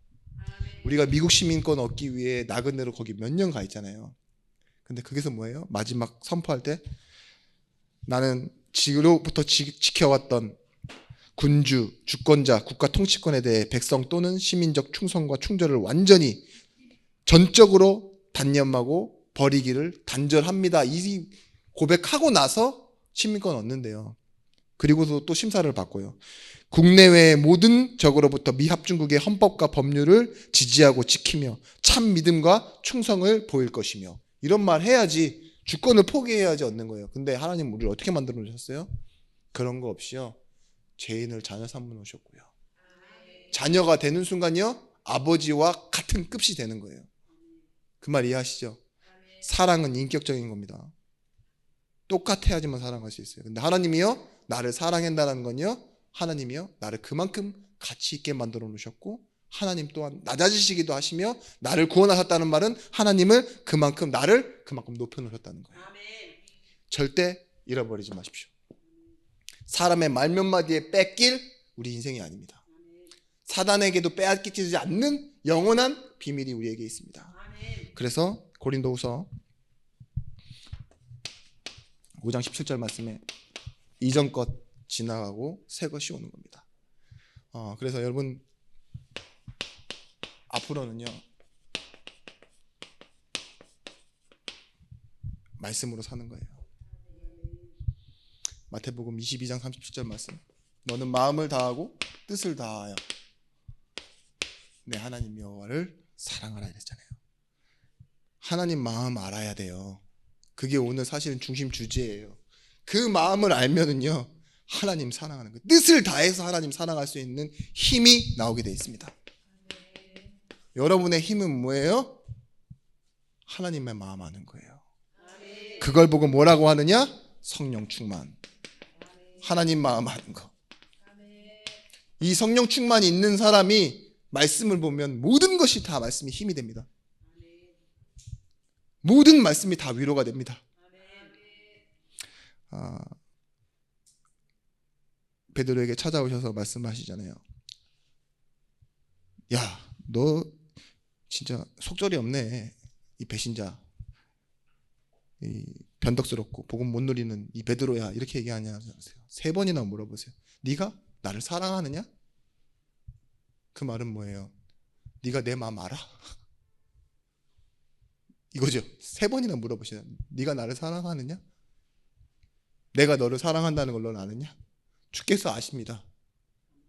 우리가 미국 시민권 얻기 위해 나그네로 거기 몇 년 가 있잖아요. 근데 거기서 뭐예요? 마지막 선포할 때 나는 지금로부터 지켜왔던 군주, 주권자, 국가 통치권에 대해 백성 또는 시민적 충성과 충절을 완전히 전적으로 단념하고 버리기를 단절합니다. 이 고백하고 나서 시민권 얻는데요. 그리고도 또 심사를 받고요. 국내외의 모든 적으로부터 미합중국의 헌법과 법률을 지지하고 지키며 참 믿음과 충성을 보일 것이며 이런 말 해야지 주권을 포기해야지 얻는 거예요. 근데 하나님 우리를 어떻게 만들어 놓으셨어요? 그런 거 없이요. 죄인을 자녀 삼아 놓으셨고요. 자녀가 되는 순간요. 아버지와 같은 급이 되는 거예요. 그 말 이해하시죠? 사랑은 인격적인 겁니다. 똑같아야지만 사랑할 수 있어요. 근데 하나님이요. 나를 사랑한다는 건요. 하나님이요. 나를 그만큼 가치 있게 만들어 놓으셨고 하나님 또한 낮아지시기도 하시며 나를 구원하셨다는 말은 하나님을 나를 그만큼 높여 놓으셨다는 거예요. 절대 잃어버리지 마십시오. 사람의 말 몇 마디에 뺏길 우리 인생이 아닙니다. 사단에게도 빼앗기지 않는 영원한 비밀이 우리에게 있습니다. 그래서 고린도후서 5장 17절 말씀에 이전 것 지나가고 새 것이 오는 겁니다. 그래서 여러분 앞으로는요 말씀으로 사는 거예요. 마태복음 22장 37절 말씀 너는 마음을 다하고 뜻을 다하여 내 하나님 여호와를 사랑하라 이랬잖아요. 하나님 마음 알아야 돼요. 그게 오늘 사실은 중심 주제예요. 그 마음을 알면은요, 하나님 사랑하는 거, 뜻을 다해서 하나님 사랑할 수 있는 힘이 나오게 되어 있습니다. 여러분의 힘은 뭐예요? 하나님의 마음 아는 거예요. 그걸 보고 뭐라고 하느냐? 성령 충만. 하나님 마음 아는 거. 이 성령 충만이 있는 사람이 말씀을 보면 모든 것이 다 말씀이 힘이 됩니다. 모든 말씀이 다 위로가 됩니다. 베드로에게 찾아오셔서 말씀하시잖아요. 야, 너 진짜 속절이 없네. 이 배신자, 이 변덕스럽고 복음 못 누리는 이 베드로야, 이렇게 얘기하냐. 3번이나 물어보세요. 네가 나를 사랑하느냐? 그 말은 뭐예요? 네가 내 마음 알아? 이거죠. 3번이나 물어보시냐. 네가 나를 사랑하느냐? 내가 너를 사랑한다는 걸 넌 아느냐? 주께서 아십니다.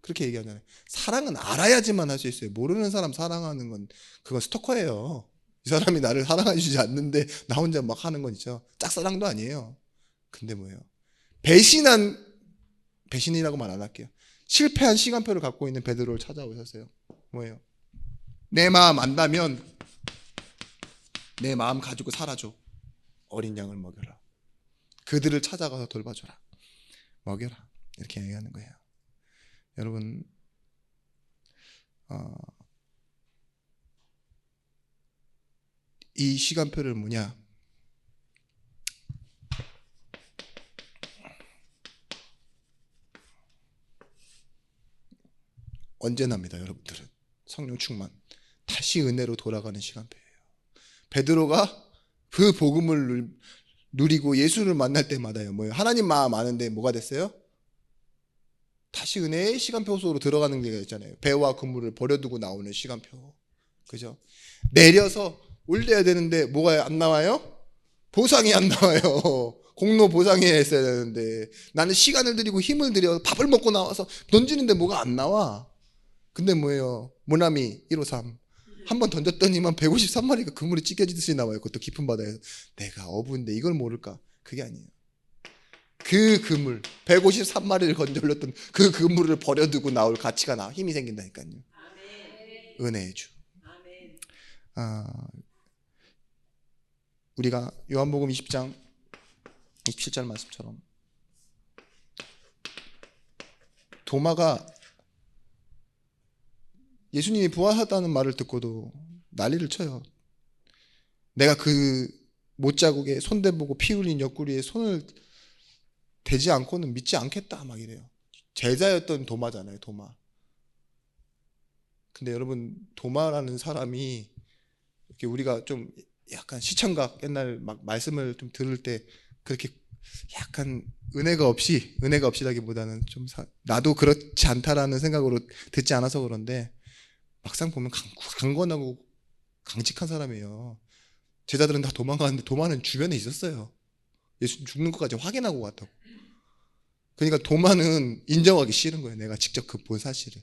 그렇게 얘기하잖아요. 사랑은 알아야지만 할 수 있어요. 모르는 사람 사랑하는 건 그건 스토커예요. 이 사람이 나를 사랑해 주지 않는데 나 혼자 막 하는 건 있죠. 짝사랑도 아니에요. 근데 뭐예요? 배신이라고 말 안 할게요. 실패한 시간표를 갖고 있는 베드로를 찾아오셨어요. 뭐예요? 내 마음 안다면 내 마음 가지고 살아줘. 어린 양을 먹여라. 그들을 찾아가서 돌봐줘라. 먹여라. 이렇게 얘기하는 거예요. 여러분, 이 시간표를 뭐냐? 언제납니다, 여러분들은. 성령 충만. 다시 은혜로 돌아가는 시간표예요. 베드로가 그 복음을 누리고 예수를 만날 때마다요. 뭐예요? 하나님 마음 아는데 뭐가 됐어요? 다시 은혜의 시간표 속으로 들어가는 게 있잖아요. 배와 그물을 버려두고 나오는 시간표. 그죠? 내려서 올려야 되는데 뭐가 안 나와요? 보상이 안 나와요. 공로 보상이 했어야 되는데 나는 시간을 들이고 힘을 들여 밥을 먹고 나와서 던지는데 뭐가 안 나와. 근데 뭐예요? 모나미 153 한 번 던졌더니만 153마리가 그물이 찢겨지듯이 나와요. 그것도 깊은 바다에서. 내가 어부인데 이걸 모를까? 그게 아니에요. 그 그물 153마리를 건져올렸던 그 그물을 버려두고 나올 가치가 나 힘이 생긴다니까요. 은혜의 주. 우리가 요한복음 20장 27절 말씀처럼 도마가 예수님이 부활하다는 말을 듣고도 난리를 쳐요. 내가 그 못자국에 손대보고 피 흘린 옆구리에 손을 대지 않고는 믿지 않겠다 막 이래요. 제자였던 도마잖아요. 도마. 근데 여러분, 도마라는 사람이 이렇게 우리가 좀 약간 시청각 옛날 막 말씀을 좀 들을 때 그렇게 약간 은혜가 없이라기보다는 좀 나도 그렇지 않다라는 생각으로 듣지 않아서 그런데 막상 보면 강건하고 강직한 사람이에요. 제자들은 다 도망가는데 도마는 주변에 있었어요. 예수님 죽는 것까지 확인하고 갔다고. 그러니까 도마는 인정하기 싫은 거예요. 내가 직접 그 본 사실을.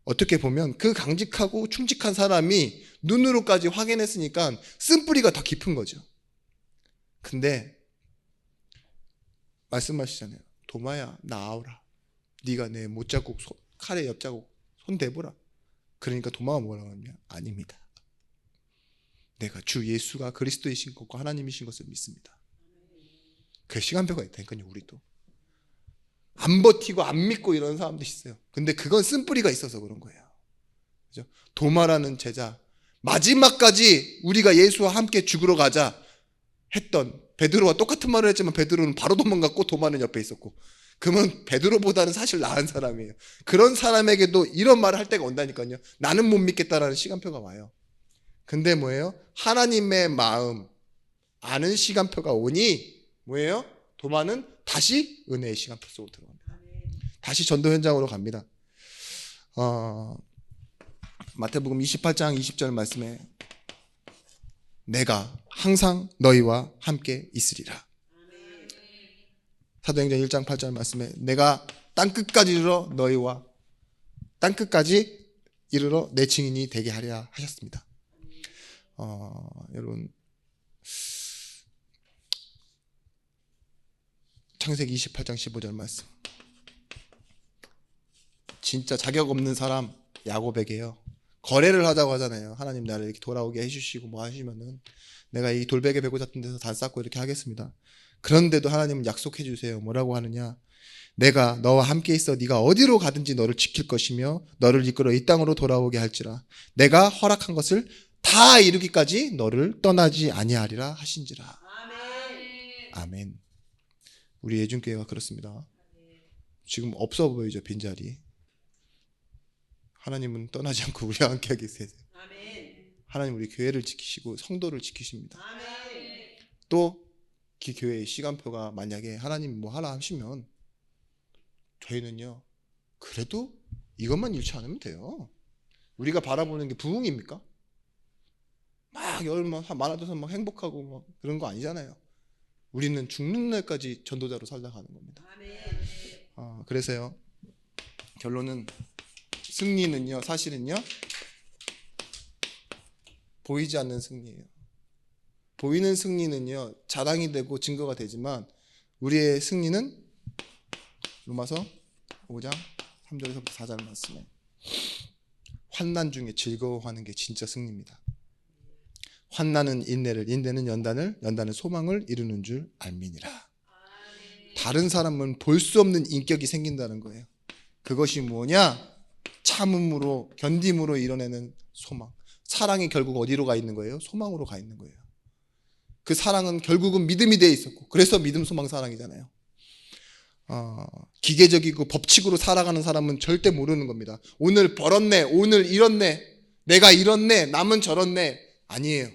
어떻게 보면 그 강직하고 충직한 사람이 눈으로까지 확인했으니까 쓴뿌리가 더 깊은 거죠. 근데 말씀하시잖아요. 도마야, 나아오라. 네가 내 못자국 칼의 옆자국 손 대보라. 그러니까 도마가 뭐라고 하냐? 아닙니다. 내가 주 예수가 그리스도이신 것과 하나님이신 것을 믿습니다. 그 시간표가 있다니까요. 우리도 안 버티고 안 믿고 이런 사람도 있어요. 근데 그건 쓴뿌리가 있어서 그런 거예요. 그죠? 도마라는 제자, 마지막까지 우리가 예수와 함께 죽으러 가자 했던 베드로와 똑같은 말을 했지만 베드로는 바로 도망갔고 도마는 옆에 있었고, 그러면 베드로보다는 사실 나은 사람이에요. 그런 사람에게도 이런 말을 할 때가 온다니까요. 나는 못 믿겠다라는 시간표가 와요. 근데 뭐예요? 하나님의 마음 아는 시간표가 오니 뭐예요? 도마는 다시 은혜의 시간표 속으로 들어갑니다. 다시 전도 현장으로 갑니다. 마태복음 28장 20절 말씀에 내가 항상 너희와 함께 있으리라. 사도행전 1장 8절 말씀에 내가 땅끝까지 이르러 너희와 땅끝까지 이르러 내 증인이 되게 하려 하셨습니다. 여러분 창세기 28장 15절 말씀. 진짜 자격 없는 사람 야곱에게요. 거래를 하자고 하잖아요. 하나님 나를 이렇게 돌아오게 해주시고 뭐 하시면은 내가 이 돌베개 베고 잤던 데서 단 쌓고 이렇게 하겠습니다. 그런데도 하나님은 약속해 주세요. 뭐라고 하느냐? 내가 너와 함께 있어 네가 어디로 가든지 너를 지킬 것이며 너를 이끌어 이 땅으로 돌아오게 할지라. 내가 허락한 것을 다 이루기까지 너를 떠나지 아니하리라 하신지라. 아멘. 아멘. 우리 예준교회가 그렇습니다. 지금 없어 보이죠, 빈자리. 하나님은 떠나지 않고 우리와 함께 계세요. 아멘. 하나님 우리 교회를 지키시고 성도를 지키십니다. 아멘. 또 그 교회의 시간표가 만약에 하나님 뭐 하라 하시면 저희는요 그래도 이것만 잃지 않으면 돼요. 우리가 바라보는 게 부흥입니까? 막 열만 많아져서 막 행복하고 막 그런 거 아니잖아요. 우리는 죽는 날까지 전도자로 살아가는 겁니다. 아멘. 그래서요 결론은 승리는요 사실은요 보이지 않는 승리예요. 보이는 승리는요 자랑이 되고 증거가 되지만 우리의 승리는 로마서 5장 3절에서부터 4절 말씀에 환난 중에 즐거워하는 게 진짜 승리입니다. 환난은 인내를, 인내는 연단을, 연단은 소망을 이루는 줄 알미니라. 다른 사람은 볼 수 없는 인격이 생긴다는 거예요. 그것이 뭐냐? 참음으로 견딤으로 이뤄내는 소망. 사랑이 결국 어디로 가 있는 거예요? 소망으로 가 있는 거예요. 그 사랑은 결국은 믿음이 돼 있었고 그래서 믿음, 소망, 사랑이잖아요. 기계적이고 법칙으로 살아가는 사람은 절대 모르는 겁니다. 오늘 벌었네, 오늘 이렇네, 내가 이렇네, 남은 저렇네. 아니에요.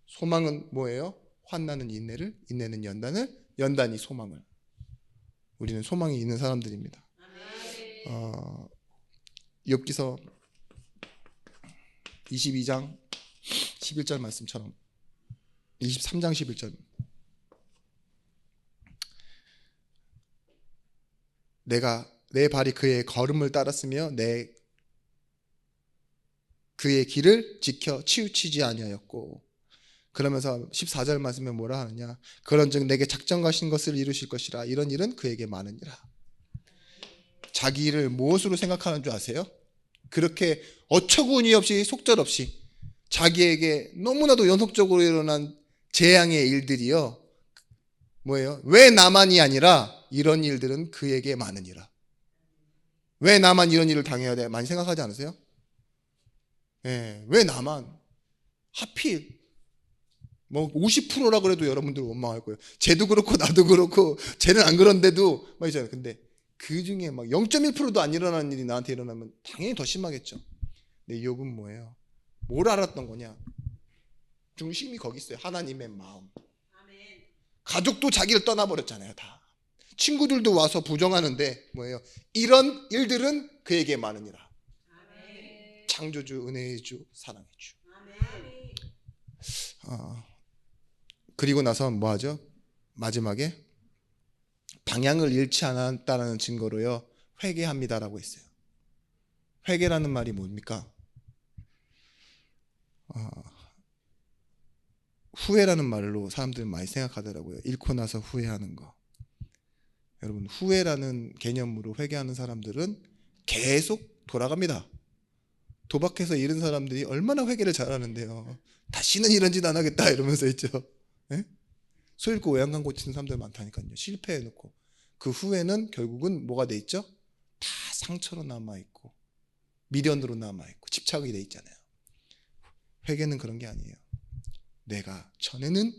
소망은 뭐예요? 환난은 인내를, 인내는 연단을, 연단이 소망을. 우리는 소망이 있는 사람들입니다. 욥기서 22장 11절 말씀처럼 23장 11절 내 발이 그의 걸음을 따랐으며 그의 길을 지켜 치우치지 아니하였고 그러면서 14절 말씀에 뭐라 하느냐 그런즉 내게 작정하신 것을 이루실 것이라 이런 일은 그에게 많으니라. 자기 일을 무엇으로 생각하는 줄 아세요? 그렇게 어처구니 없이 속절없이 자기에게 너무나도 연속적으로 일어난 재앙의 일들이요 뭐예요? 왜 나만이 아니라 이런 일들은 그에게 많으니라. 왜 나만 이런 일을 당해야 돼? 많이 생각하지 않으세요? 왜 나만? 하필 뭐 50%라 그래도 여러분들 원망할 거예요. 쟤도 그렇고 나도 그렇고 쟤는 안 그런데도 막 있잖아요. 근데 그 중에 막 0.1%도 안 일어나는 일이 나한테 일어나면 당연히 더 심하겠죠. 근데 욥은 뭐예요? 뭘 알았던 거냐? 중심이 거기 있어요. 하나님의 마음. 아멘. 가족도 자기를 떠나버렸잖아요. 다. 친구들도 와서 부정하는데 뭐예요? 이런 일들은 그에게 많으니라. 아멘. 창조주, 은혜의 주, 사랑의 주. 아멘. 그리고 나서 뭐 하죠? 마지막에 방향을 잃지 않았다는 증거로요. 회개합니다라고 했어요. 회개라는 말이 뭡니까? 후회라는 말로 사람들은 많이 생각하더라고요. 잃고 나서 후회하는 거. 여러분 후회라는 개념으로 회개하는 사람들은 계속 돌아갑니다. 도박해서 잃은 사람들이 얼마나 회개를 잘하는데요. 다시는 이런 짓 안 하겠다 이러면서 있죠. 네? 소 잃고 외양간 고치는 사람들 많다니까요. 실패해놓고 그 후회는 결국은 뭐가 돼 있죠? 다 상처로 남아있고 미련으로 남아있고 집착이 돼 있잖아요. 회개는 그런 게 아니에요. 내가 전에는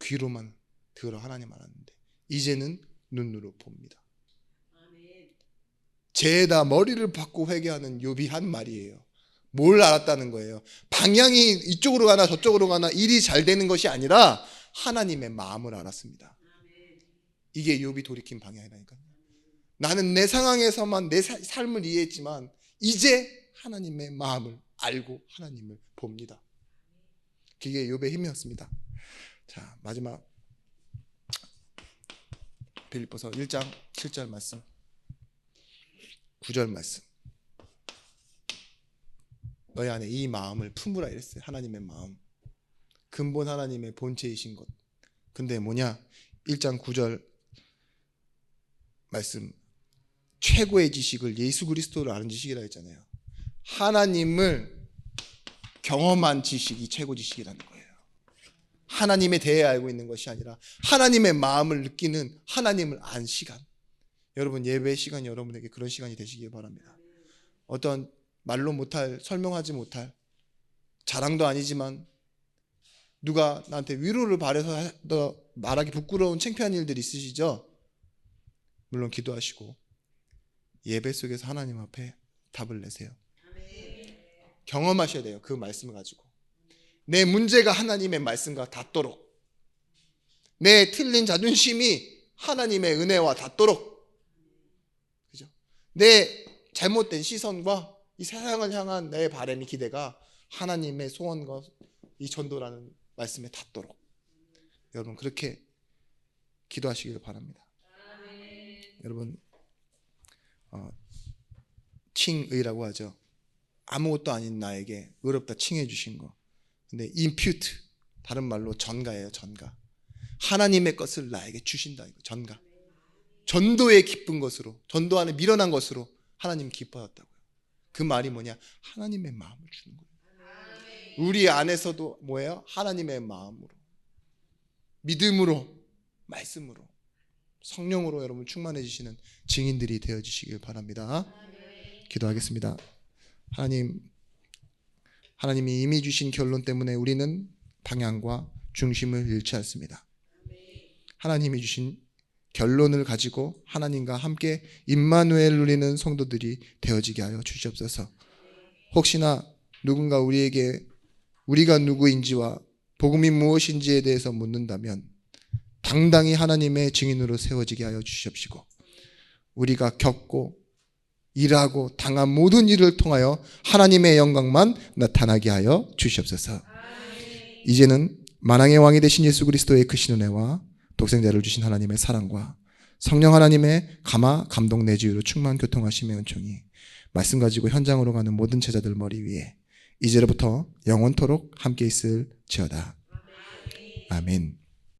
귀로만 들어 하나님 알았는데 이제는 눈으로 봅니다. 아멘. 죄에다 머리를 박고 회개하는 욥이 한 말이에요. 뭘 알았다는 거예요? 방향이 이쪽으로 가나 저쪽으로 가나 일이 잘 되는 것이 아니라 하나님의 마음을 알았습니다. 아멘. 이게 욥이 돌이킨 방향이라니까요. 나는 내 상황에서만 내 삶을 이해했지만 이제 하나님의 마음을 알고 하나님을 봅니다. 그게 욥의 힘이었습니다. 자, 마지막 빌립보서 1장 7절 말씀. 9절 말씀. 너희 안에 이 마음을 품으라 이랬어요. 하나님의 마음. 근본 하나님의 본체이신 것. 근데 뭐냐? 1장 9절 말씀. 최고의 지식을 예수 그리스도를 아는 지식이라 했잖아요. 하나님을 경험한 지식이 최고 지식이라는 거예요. 하나님에 대해 알고 있는 것이 아니라 하나님의 마음을 느끼는 하나님을 안 시간. 여러분 예배 시간이 여러분에게 그런 시간이 되시길 바랍니다. 어떤 말로 못할, 설명하지 못할, 자랑도 아니지만 누가 나한테 위로를 바라서 말하기 부끄러운 창피한 일들이 있으시죠? 물론 기도하시고 예배 속에서 하나님 앞에 답을 내세요. 경험하셔야 돼요. 그 말씀을 가지고. 내 문제가 하나님의 말씀과 닿도록, 내 틀린 자존심이 하나님의 은혜와 닿도록, 그죠? 내 잘못된 시선과 이 세상을 향한 내 바람이 기대가 하나님의 소원과 이 전도라는 말씀에 닿도록 여러분 그렇게 기도하시기를 바랍니다. 여러분 칭의라고 하죠. 아무것도 아닌 나에게 의롭다 칭해 주신 거. 근데 impute 다른 말로 전가예요. 전가. 하나님의 것을 나에게 주신다. 이거 전가. 전도의 기쁜 것으로, 전도 안에 밀어난 것으로 하나님 기뻐하셨다고요. 그 말이 뭐냐? 하나님의 마음을 주는 거예요. 우리 안에서도 뭐예요? 하나님의 마음으로, 믿음으로, 말씀으로, 성령으로 여러분 충만해지시는 증인들이 되어주시길 바랍니다. 기도하겠습니다. 하나님이 이미 주신 결론 때문에 우리는 방향과 중심을 잃지 않습니다. 하나님이 주신 결론을 가지고 하나님과 함께 임마누엘 누리는 성도들이 되어지게 하여 주시옵소서. 혹시나 누군가 우리에게 우리가 누구인지와 복음이 무엇인지에 대해서 묻는다면 당당히 하나님의 증인으로 세워지게 하여 주시옵시고, 우리가 겪고 일하고 당한 모든 일을 통하여 하나님의 영광만 나타나게 하여 주시옵소서. 이제는 만왕의 왕이 되신 예수 그리스도의 크신 은혜와 독생자를 주신 하나님의 사랑과 성령 하나님의 감화 감동 내주유로 충만 교통하심의 은총이 말씀 가지고 현장으로 가는 모든 제자들 머리 위에 이제로부터 영원토록 함께 있을지어다. 아멘.